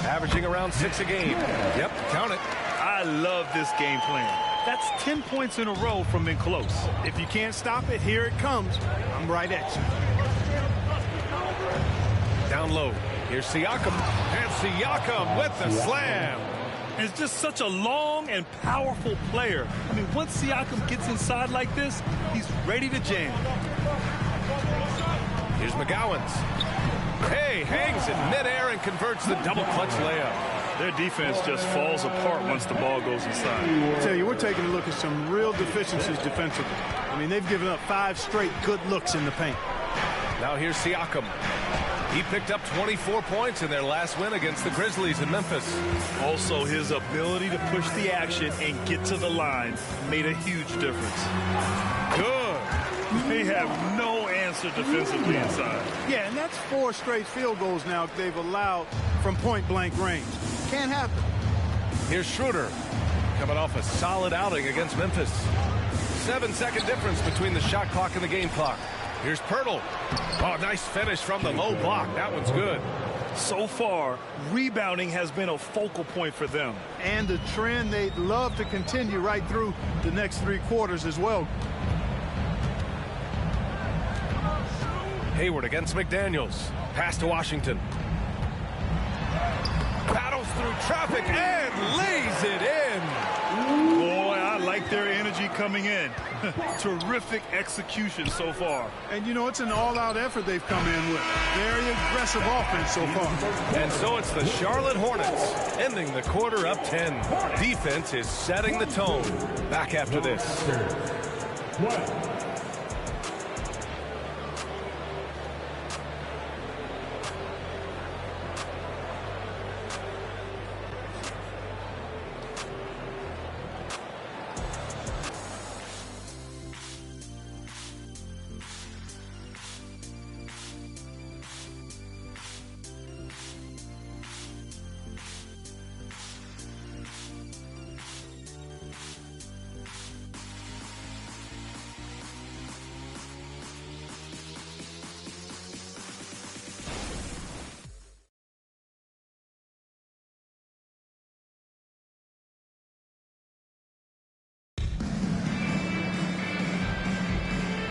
averaging around 6 a game. Yep, count it. I love this game plan. That's 10 points in a row from in close. If you can't stop it, here it comes. I'm right at you. Down low. Here's Siakam. And Siakam with the slam. It's just such a long and powerful player. I mean, once Siakam gets inside like this, he's ready to jam. Here's McGowan's. Hey, hangs in midair and converts the double clutch layup. Their defense just falls apart once the ball goes inside. I tell you, we're taking a look at some real deficiencies defensively. I mean, they've given up 5 straight good looks in the paint. Now here's Siakam. He picked up 24 points in their last win against the Grizzlies in Memphis. Also, his ability to push the action and get to the line made a huge difference. Good. They have no answer defensively inside. Yeah, and that's 4 straight field goals now they've allowed from point-blank range. Can't happen. Here's Schroeder, coming off a solid outing against Memphis. 7-second difference between the shot clock and the game clock. Here's Pirtle. Oh, nice finish from the low block. That one's good. So far, rebounding has been a focal point for them. And a trend they'd love to continue right through the next 3 quarters as well. Hayward against McDaniels. Pass to Washington. Battles through traffic and lays it in. Boy, I like their energy coming in. Terrific execution so far. And, you know, it's an all-out effort they've come in with. Very aggressive offense so far. And so it's the Charlotte Hornets ending the quarter up 10. Defense is setting the tone. Back after this.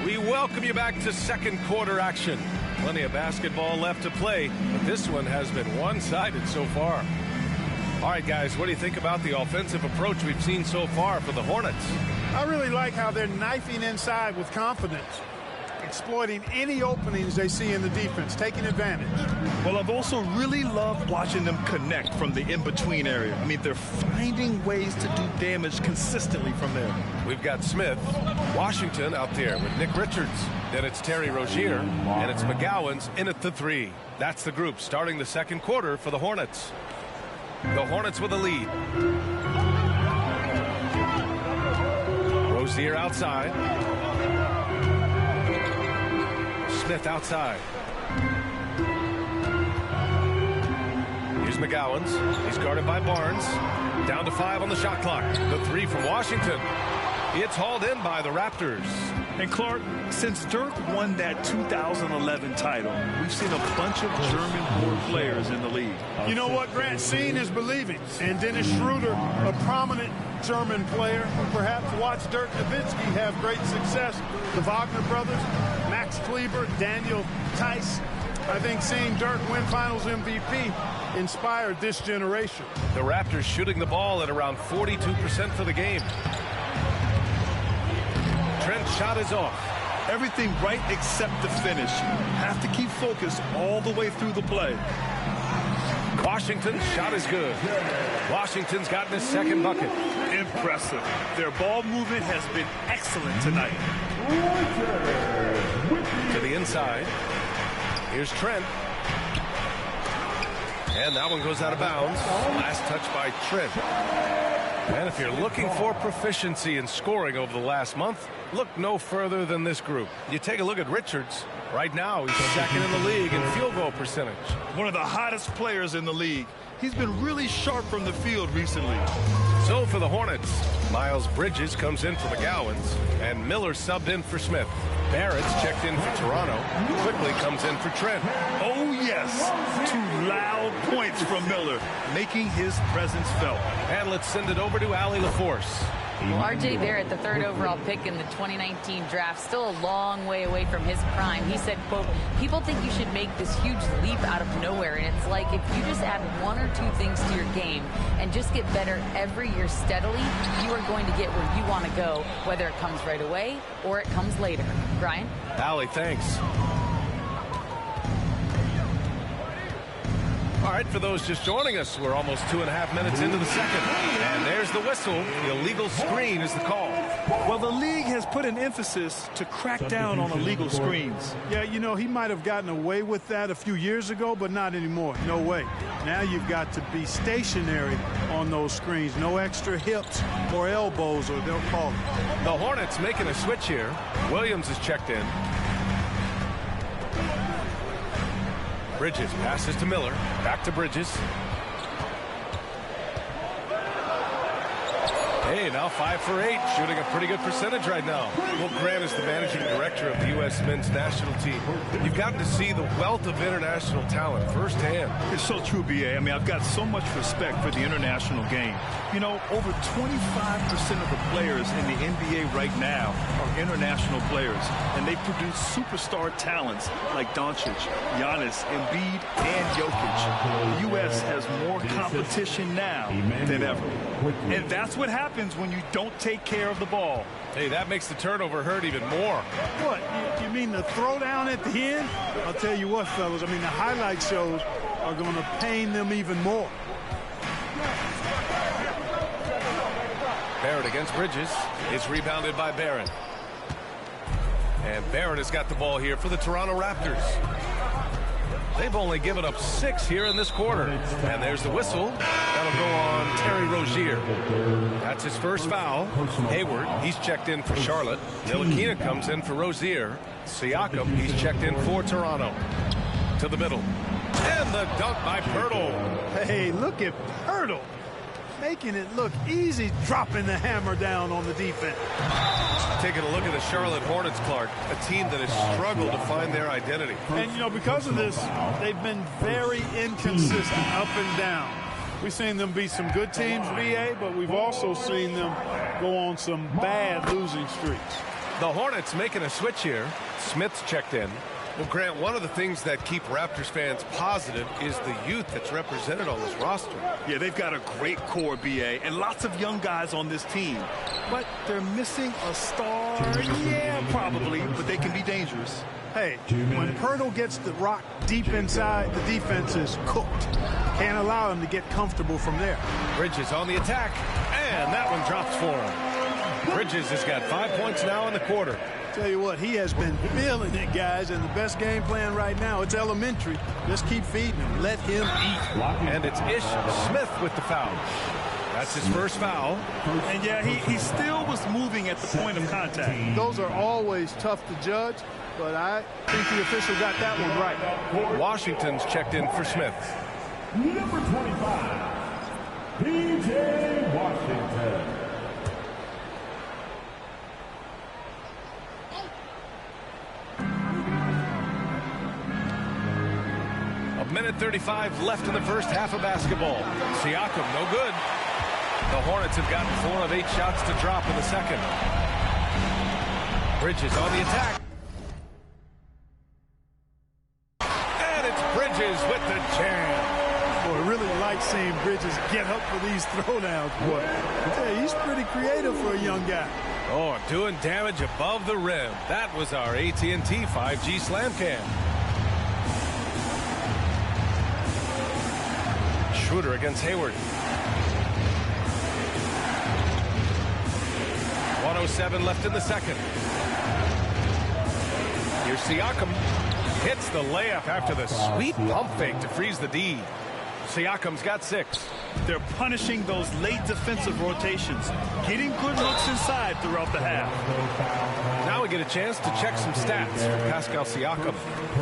We welcome you back to second quarter action. Plenty of basketball left to play, but this one has been one-sided so far. All right, guys, what do you think about the offensive approach we've seen so far for the Hornets? I really like how they're knifing inside with confidence, exploiting any openings they see in the defense, taking advantage. Well, I've also really loved watching them connect from the in-between area. I mean, they're finding ways to do damage consistently from there. We've got Smith, Washington out there with Nick Richards. Then it's Terry Rozier, and it's McGowan's in at the 3. That's the group starting the second quarter for the Hornets. The Hornets with a lead. Rozier outside. Smith outside. Here's McGowan's. He's guarded by Barnes. Down to 5 on the shot clock. The 3 from Washington. It's hauled in by the Raptors. And Clark, since Dirk won that 2011 title, we've seen a bunch of German-born players in the league. You know what, Grant? Seeing is believing. And Dennis Schroeder, a prominent German player, perhaps watch Dirk Nowitzki have great success. The Wagner brothers, Max Kleber, Daniel Tice. I think seeing Dirk win Finals MVP inspired this generation. The Raptors shooting the ball at around 42% for the game. Trent's shot is off. Everything right except the finish. Have to keep focused all the way through the play. Washington's shot is good. Washington's gotten his second bucket. Impressive. Their ball movement has been excellent tonight. To the inside. Here's Trent. And that one goes out of bounds. Last touch by Trent. And if you're looking for proficiency in scoring over the last month, look no further than this group. You take a look at Richards. Right now, he's second in the league in field goal percentage. One of the hottest players in the league. He's been really sharp from the field recently. So for the Hornets, Miles Bridges comes in for McGowan's, and Miller subbed in for Smith. Barrett's checked in for Toronto. Quickly comes in for Trent. Oh, yes. 2 loud points from Miller, making his presence felt. And let's send it over to Allie LaForce. Well, R.J. Barrett, the 3rd overall pick in the 2019 draft, still a long way away from his prime. He said, quote, people think you should make this huge leap out of nowhere. And it's like if you just add 1 or 2 things to your game and just get better every year steadily, you are going to get where you want to go, whether it comes right away or it comes later. Brian? Allie, thanks. All right, for those just joining us, we're almost 2.5 minutes into the second. And there's the whistle. The illegal screen is the call. Well, the league has put an emphasis to crack down on illegal screens. Yeah, you know, he might have gotten away with that a few years ago, but not anymore. No way. Now you've got to be stationary on those screens. No extra hips or elbows, or they'll call it. The Hornets making a switch here. Williams is checked in. Bridges passes to Miller. Back to Bridges. Hey, now 5 for 8, shooting a pretty good percentage right now. Will Grant is the managing director of the U.S. men's national team. You've gotten to see the wealth of international talent firsthand. It's so true, B.A. I mean, I've got so much respect for the international game. You know, over 25% of the players in the NBA right now are international players, and they produce superstar talents like Doncic, Giannis, Embiid, and Jokic. The U.S. has more competition now than ever. And that's what happens when you don't take care of the ball. Hey, that makes the turnover hurt even more. What? You mean the throwdown at the end? I'll tell you what, fellas. I mean, the highlight shows are going to pain them even more. Barrett against Bridges is rebounded by Barrett. And Barrett has got the ball here for the Toronto Raptors. They've only given up 6 here in this quarter. And there's the whistle. That'll go on Terry Rozier. That's his first foul. Hayward, he's checked in for Charlotte. Ntilikina comes in for Rozier. Siakam, he's checked in for Toronto. To the middle. And the dunk by Pirtle. Hey, look at Pirtle. Making it look easy, dropping the hammer down on the defense. Taking a look at the Charlotte Hornets, Clark, a team that has struggled to find their identity. And, you know, because of this, they've been very inconsistent up and down. We've seen them beat some good teams, BA, but we've also seen them go on some bad losing streaks. The Hornets making a switch here. Smith's checked in. Well, Grant, one of the things that keep Raptors fans positive is the youth that's represented on this roster. Yeah, they've got a great core, B.A., and lots of young guys on this team. But they're missing a star. Yeah, probably, but they can be dangerous. Hey, when Pirtle gets the rock deep inside, the defense is cooked. Can't allow him to get comfortable from there. Bridges on the attack, and that one drops for him. Bridges has got 5 points now in the quarter. Tell you what, he has been feeling it, guys, and the best game plan right now, it's elementary. Just keep feeding him. Let him eat. And it's Ish Smith with the foul. That's his first foul. And, yeah, he still was moving at the point of contact. Those are always tough to judge, but I think the official got that one right. Washington's checked in for Smith. Number 25, P.J. Washington. Minute 35 left in the first half of basketball. Siakam, no good. The Hornets have gotten 4 of 8 shots to drop in the second. Bridges on the attack. And Bridges with the jam. Boy, I really like seeing Bridges get up for these throwdowns, boy. Yeah, he's pretty creative for a young guy. Oh, doing damage above the rim. That was our AT&T 5G Slam Cam. Schroeder against Hayward. 1:07 left in the second. Here's Siakam. Hits the layup after the sweet pump fake to freeze the D. Siakam's got 6. They're punishing those late defensive rotations, getting good looks inside throughout the half. Now we get a chance to check some stats for Pascal Siakam.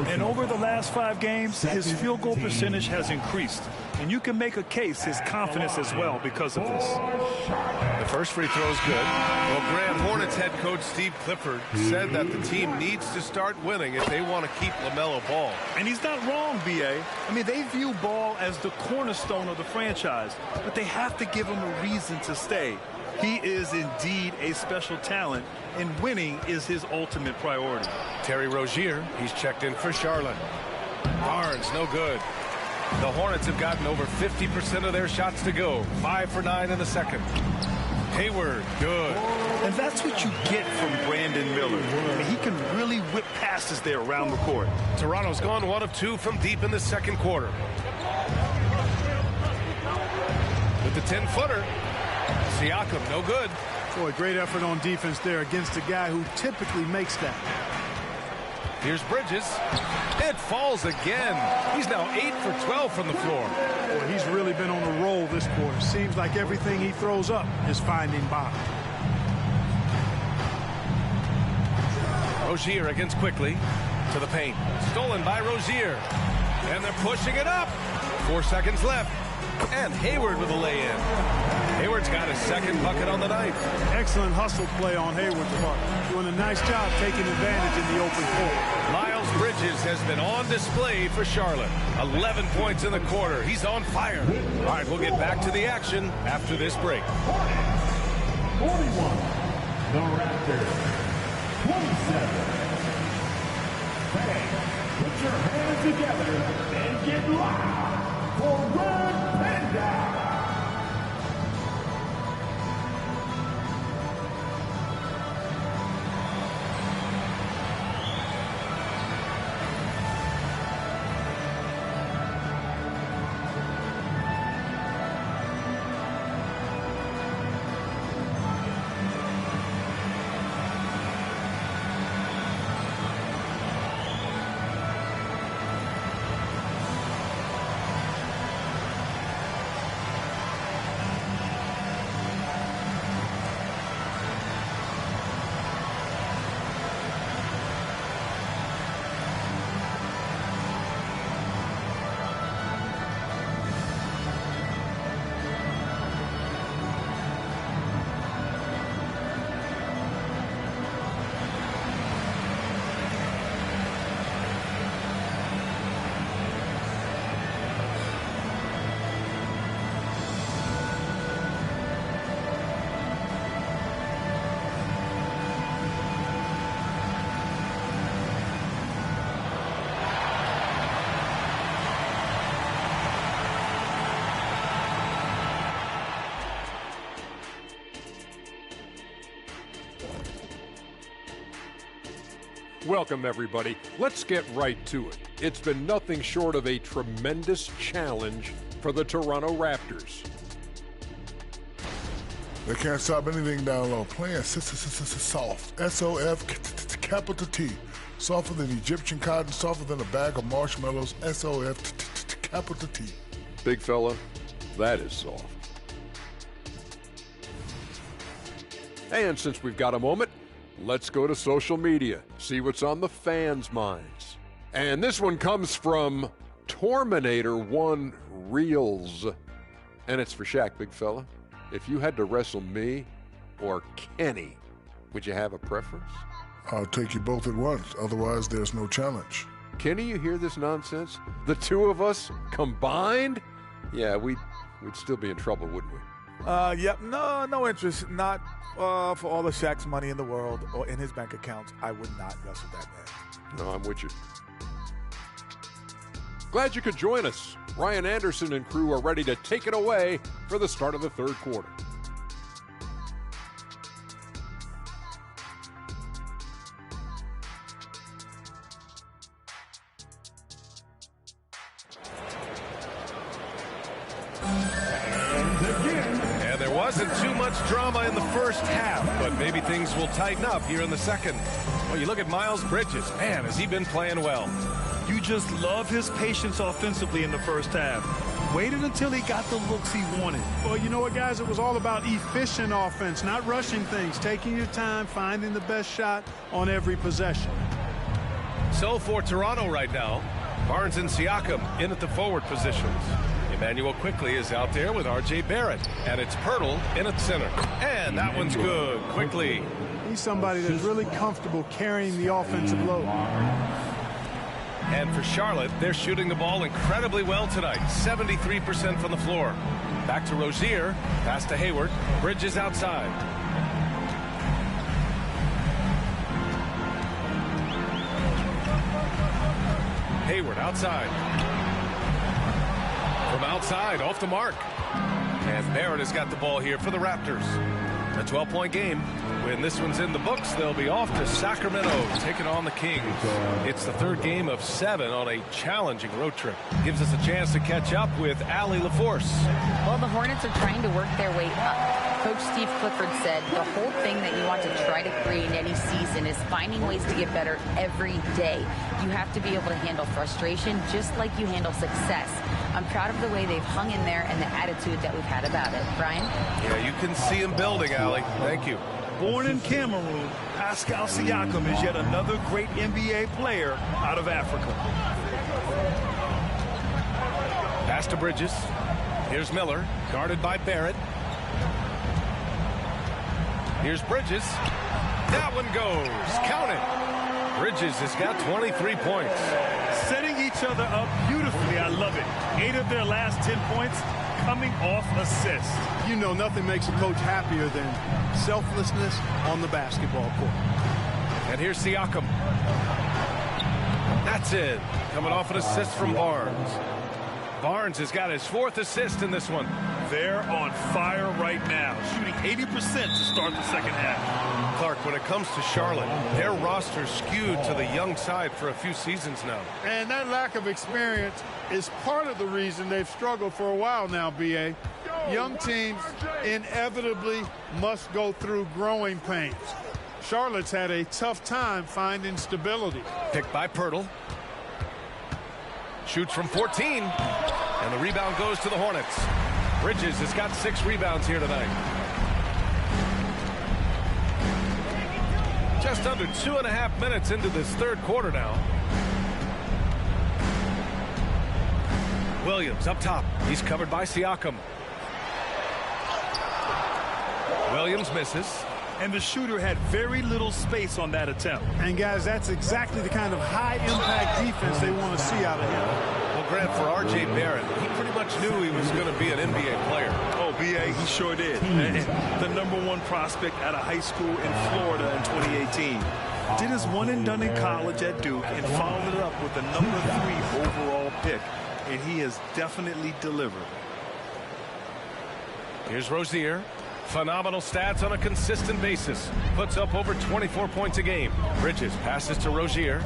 And over the last 5 games, his field goal percentage has increased. And you can make a case his confidence as well because of this. The first free throw is good. Well, Grant, Hornets head coach Steve Clifford said that the team needs to start winning if they want to keep LaMelo Ball. And he's not wrong, B.A. I mean, they view Ball as the cornerstone of the franchise, but they have to give him a reason to stay. He is indeed a special talent, and winning is his ultimate priority. Terry Rozier, he's checked in for Charlotte. Barnes, no good. The Hornets have gotten over 50% of their shots to go. 5 for 9 in the second. Hayward, good. And that's what you get from Brandon Miller. I mean, he can really whip passes there around the court. Toronto's gone 1 of 2 from deep in the second quarter. With the 10-footer, Siakam, no good. Boy, great effort on defense there against a guy who typically makes that. Here's Bridges. It falls again. He's now 8 for 12 from the floor. Boy, he's really been on a roll this quarter. Seems like everything he throws up is finding bottom. Rozier against Quickly to the paint. Stolen by Rozier. And they're pushing it up. 4 seconds left. And Hayward with a lay-in. Hayward's got his second bucket on the night. Excellent hustle play on Hayward's part. Doing a nice job taking advantage in the open court. Miles Bridges has been on display for Charlotte. 11 points in the quarter. He's on fire. All right, we'll get back to the action after this break. 41. The Raptors. 27. Hey, put your hands together and get loud for Red Panda. Welcome, everybody. Let's get right to it. It's been nothing short of a tremendous challenge for the Toronto Raptors. They can't stop anything down low. Playing soft. S-O-F, capital T. Softer than Egyptian cotton, softer than a bag of marshmallows. S-O-F, capital T. Big fella, that is soft. And since we've got a moment, let's go to social media, see what's on the fans' minds. And this one comes from Torminator1 Reels. And it's for Shaq, big fella. If you had to wrestle me or Kenny, would you have a preference? I'll take you both at once. Otherwise, there's no challenge. Kenny, you hear this nonsense? The two of us combined? Yeah, we'd still be in trouble, wouldn't we? Yep. No interest. Not for all of Shaq's money in the world or in his bank accounts. I would not wrestle that man. No, I'm with you. Glad you could join us. Ryan Anderson and crew are ready to take it away for the start of the third quarter. And there wasn't too much drama in the first half, but maybe things will tighten up here in the second. Well, you look at Miles Bridges. Man, has he been playing well. You just love his patience offensively in the first half. Waited until he got the looks he wanted. Well, you know what, guys? It was all about efficient offense, not rushing things, taking your time, finding the best shot on every possession. So for Toronto right now, Barnes and Siakam in at the forward positions. Emmanuel quickly is out there with R.J. Barrett, and it's Pirtle in at center. And that one's good. Quickly. He's somebody that's really comfortable carrying the offensive load. And for Charlotte, they're shooting the ball incredibly well tonight. 73% from the floor. Back to Rozier. Pass to Hayward. Bridges outside. Hayward outside. From outside, off the mark. And Barrett has got the ball here for the Raptors. A 12-point game. When this one's in the books, they'll be off to Sacramento, taking on the Kings. It's the third game of 7 on a challenging road trip. Gives us a chance to catch up with Allie LaForce. Well, the Hornets are trying to work their way up. Coach Steve Clifford said the whole thing that you want to try to create in any season is finding ways to get better every day. You have to be able to handle frustration just like you handle success. I'm proud of the way they've hung in there and the attitude that we've had about it. Brian? Yeah, you can see him building, Allie. Thank you. Born in Cameroon, Pascal Siakam is yet another great NBA player out of Africa. Pass to Bridges. Here's Miller, guarded by Barrett. Here's Bridges. That one goes. Count it. Bridges has got 23 points. Setting each other up beautifully. I love it. 8 of their last 10 points coming off assists. You know, nothing makes a coach happier than selflessness on the basketball court. And here's Siakam. That's it. Coming off an assist from Barnes. Barnes has got his 4th assist in this one. They're on fire right now, shooting 80% to start the second half. Clark, when it comes to Charlotte, their roster skewed to the young side for a few seasons now. And that lack of experience is part of the reason they've struggled for a while now, B.A. Young teams inevitably must go through growing pains. Charlotte's had a tough time finding stability. Picked by Pirtle. Shoots from 14. And the rebound goes to the Hornets. Bridges has got 6 rebounds here tonight. Just under 2.5 minutes into this third quarter now. Williams up top. He's covered by Siakam. Williams misses. And the shooter had very little space on that attempt. And, guys, that's exactly the kind of high-impact defense they want to see out of him. Well, Grant, for R.J. Barrett, he pretty much knew he was going to be an NBA player. Oh, B.A., he sure did. The #1 prospect out of high school in Florida in 2018. Did his one and done in college at Duke and followed it up with the #3 overall pick. And he has definitely delivered. Here's Rozier. Phenomenal stats on a consistent basis. Puts up over 24 points a game. Bridges passes to Rozier.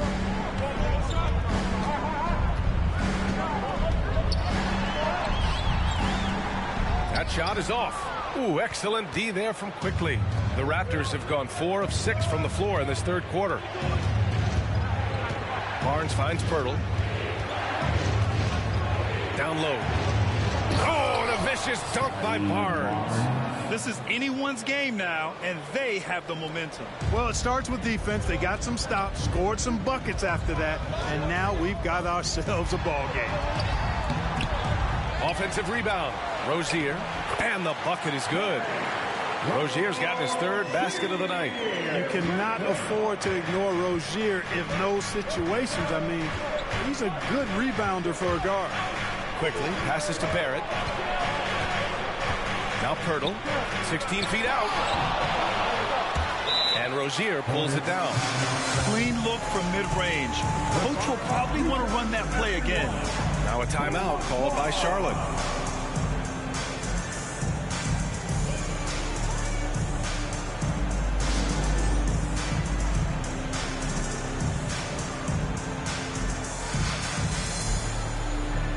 That shot is off. Ooh, excellent D there from Quickly. The Raptors have gone 4 of 6 from the floor in this third quarter. Barnes finds Pirtle. Down low. Oh, and a vicious dunk by Barnes. This is anyone's game now, and they have the momentum. Well, it starts with defense. They got some stops, scored some buckets after that, and now we've got ourselves a ball game. Offensive rebound. Rozier, and the bucket is good. Rozier's gotten his 3rd basket of the night. You cannot afford to ignore Rozier in those situations. I mean, he's a good rebounder for a guard. Quickly passes to Barrett. Now Pirtle, 16 feet out. And Rozier pulls it down. Clean look from mid-range. Coach will probably want to run that play again. Now a timeout called by Charlotte.